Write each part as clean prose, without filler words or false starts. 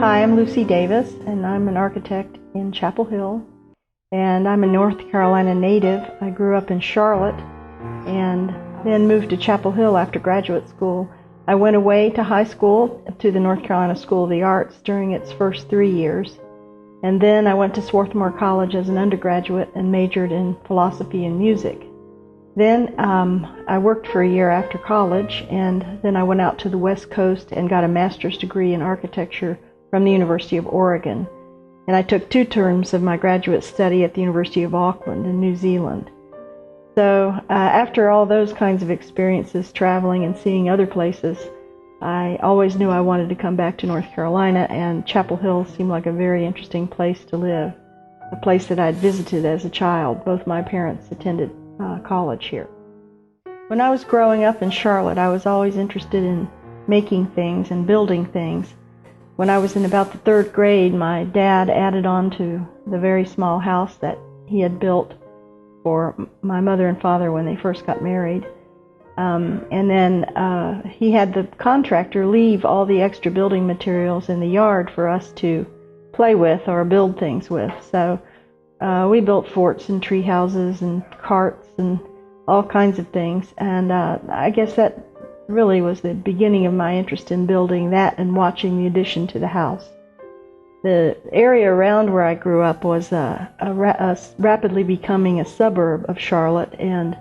Hi, I'm Lucy Davis, and I'm an architect in Chapel Hill, and I'm a North Carolina native. I grew up in Charlotte and then moved to Chapel Hill after graduate school. I went away to high school, to the North Carolina School of the Arts during its first 3 years, and then I went to Swarthmore College as an undergraduate and majored in philosophy and music. Then I worked for a year after college, and then I went out to the West Coast and got a master's degree in architecture from the University of Oregon. And I took 2 terms of my graduate study at the University of Auckland in New Zealand. So after all those kinds of experiences, traveling and seeing other places, I always knew I wanted to come back to North Carolina, and Chapel Hill seemed like a very interesting place to live, a place that I'd visited as a child. Both my parents attended college here. When I was growing up in Charlotte, I was always interested in making things and building things. When I was in about the 3rd grade, my dad added on to the very small house that he had built for my mother and father when they first got married. And then he had the contractor leave all the extra building materials in the yard for us to play with or build things with. So we built forts and tree houses and carts and all kinds of things. And I guess that really was the beginning of my interest in building that and watching the addition to the house. The area around where I grew up was rapidly becoming a suburb of Charlotte, and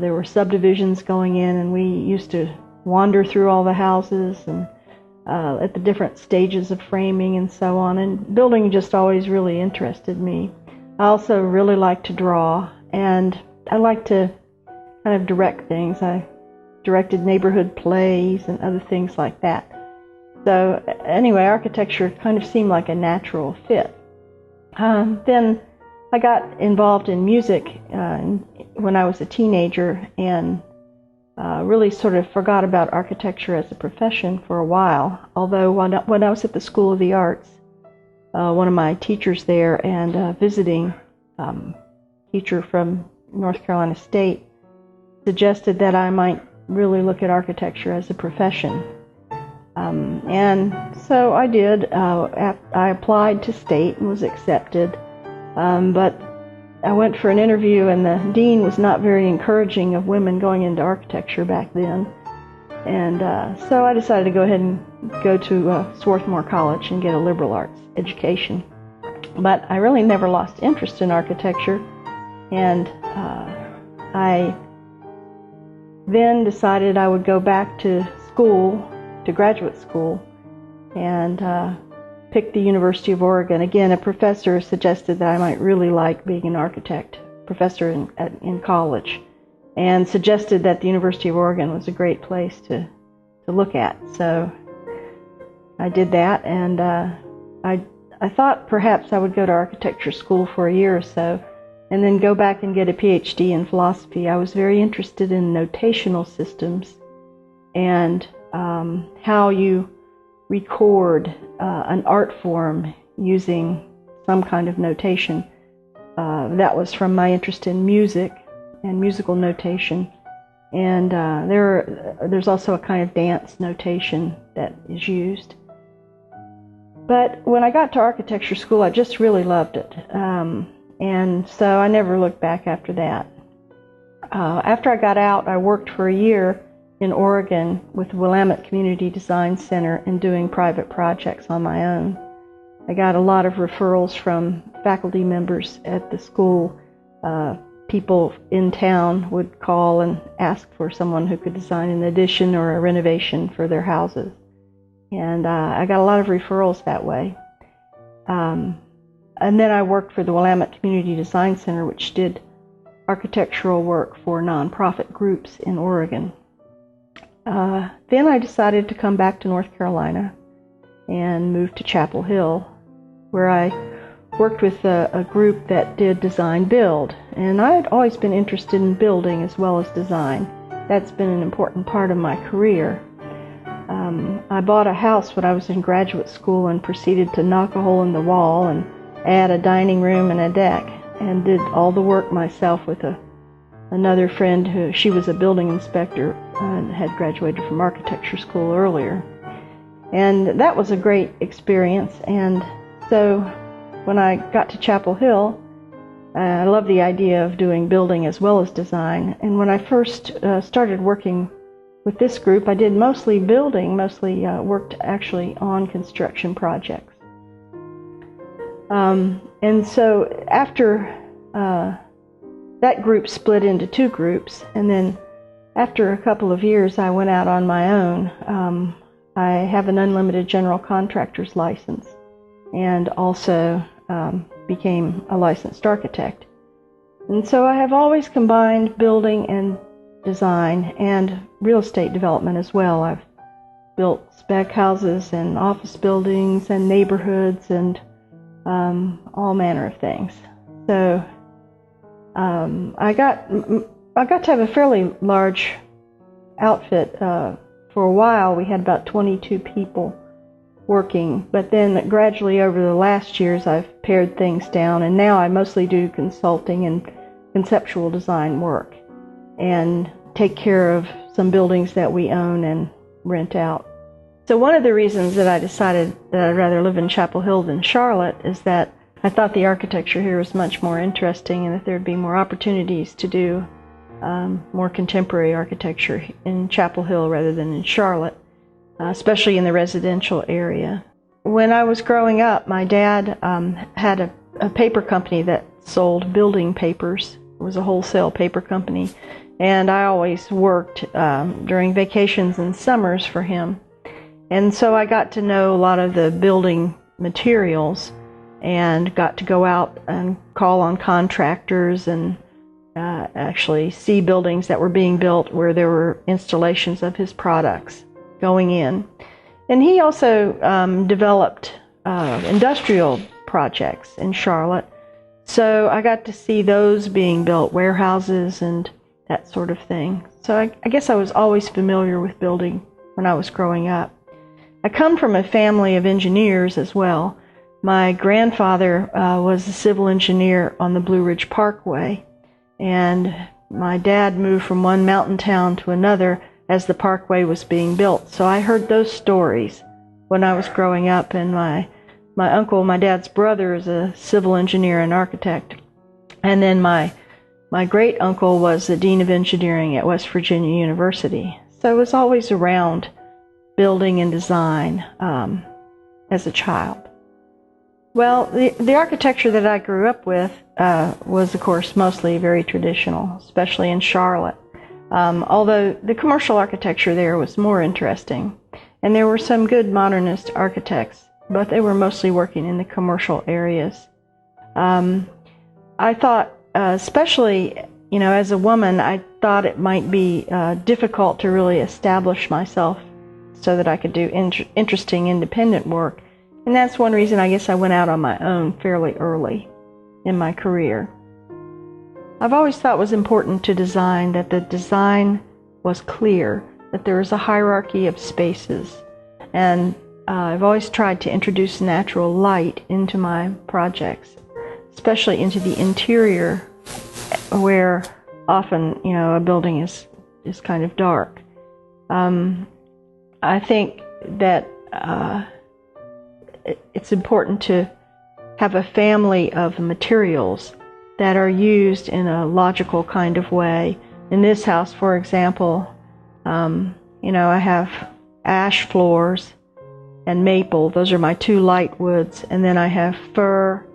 there were subdivisions going in, and we used to wander through all the houses and at the different stages of framing and so on, and building just always really interested me. I also really like to draw, and I like to kind of direct things. I directed neighborhood plays and other things like that. So anyway, architecture kind of seemed like a natural fit. Then I got involved in music when I was a teenager, and really sort of forgot about architecture as a profession for a while. Although when I was at the School of the Arts, one of my teachers there and a visiting teacher from North Carolina State suggested that I might really look at architecture as a profession. And so I did. I applied to State and was accepted. But I went for an interview, and the dean was not very encouraging of women going into architecture back then. And so I decided to go ahead and go to Swarthmore College and get a liberal arts education. But I really never lost interest in architecture, and I then decided I would go back to school, to graduate school, and picked the University of Oregon. Again, a professor suggested that I might really like being an architect, professor in college, and suggested that the University of Oregon was a great place to look at. So I did that, and I thought perhaps I would go to architecture school for a year or so, and then go back and get a PhD in philosophy. I was very interested in notational systems and how you record an art form using some kind of notation. That was from my interest in music and musical notation. And there's also a kind of dance notation that is used. But when I got to architecture school, I just really loved it. And so I never looked back after that. After I got out, I worked for a year in Oregon with the Willamette Community Design Center and doing private projects on my own. I got a lot of referrals from faculty members at the school. People in town would call and ask for someone who could design an addition or a renovation for their houses. And I got a lot of referrals that way. And then I worked for the Willamette Community Design Center, which did architectural work for nonprofit groups in Oregon. Then I decided to come back to North Carolina and move to Chapel Hill, where I worked with a group that did design build. And I had always been interested in building as well as design. That's been an important part of my career. I bought a house when I was in graduate school and proceeded to knock a hole in the wall and add a dining room and a deck, and did all the work myself with another friend she was a building inspector and had graduated from architecture school earlier. And that was a great experience. And so when I got to Chapel Hill, I loved the idea of doing building as well as design. And when I first started working with this group, I did mostly building, worked actually on construction projects. And so after that group split into two groups, and then after a couple of years I went out on my own. I have an unlimited general contractor's license and also became a licensed architect. And so I have always combined building and design and real estate development as well. I've built spec houses and office buildings and neighborhoods and all manner of things. So I got to have a fairly large outfit. For a while we had about 22 people working, but then gradually over the last years I've pared things down, and now I mostly do consulting and conceptual design work and take care of some buildings that we own and rent out. So one of the reasons that I decided that I'd rather live in Chapel Hill than Charlotte is that I thought the architecture here was much more interesting and that there'd be more opportunities to do more contemporary architecture in Chapel Hill rather than in Charlotte, especially in the residential area. When I was growing up, my dad had a paper company that sold building papers. It was a wholesale paper company, and I always worked during vacations and summers for him. And so I got to know a lot of the building materials and got to go out and call on contractors and actually see buildings that were being built where there were installations of his products going in. And he also developed industrial projects in Charlotte. So I got to see those being built, warehouses and that sort of thing. So I guess I was always familiar with building when I was growing up. I come from a family of engineers as well. My grandfather was a civil engineer on the Blue Ridge Parkway, and my dad moved from one mountain town to another as the parkway was being built. So I heard those stories when I was growing up, and my uncle, my dad's brother, is a civil engineer and architect. And then my great uncle was the dean of engineering at West Virginia University. So I was always around building and design as a child. Well, the architecture that I grew up with was, of course, mostly very traditional, especially in Charlotte. Although the commercial architecture there was more interesting. And there were some good modernist architects, but they were mostly working in the commercial areas. I thought, especially, as a woman, I thought it might be difficult to really establish myself so that I could do interesting independent work. And that's one reason I guess I went out on my own fairly early in my career. I've always thought it was important to design that the design was clear, that there was a hierarchy of spaces. And I've always tried to introduce natural light into my projects, especially into the interior where often, a building is kind of dark. I think that it's important to have a family of materials that are used in a logical kind of way. In this house, for example, I have ash floors and maple. Those are my two light woods. And then I have fir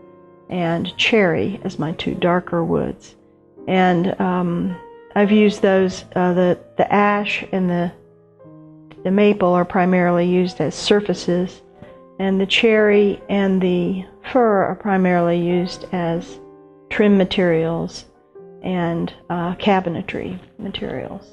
and cherry as my two darker woods. And I've used those, the ash and the maple are primarily used as surfaces, and the cherry and the fir are primarily used as trim materials and cabinetry materials.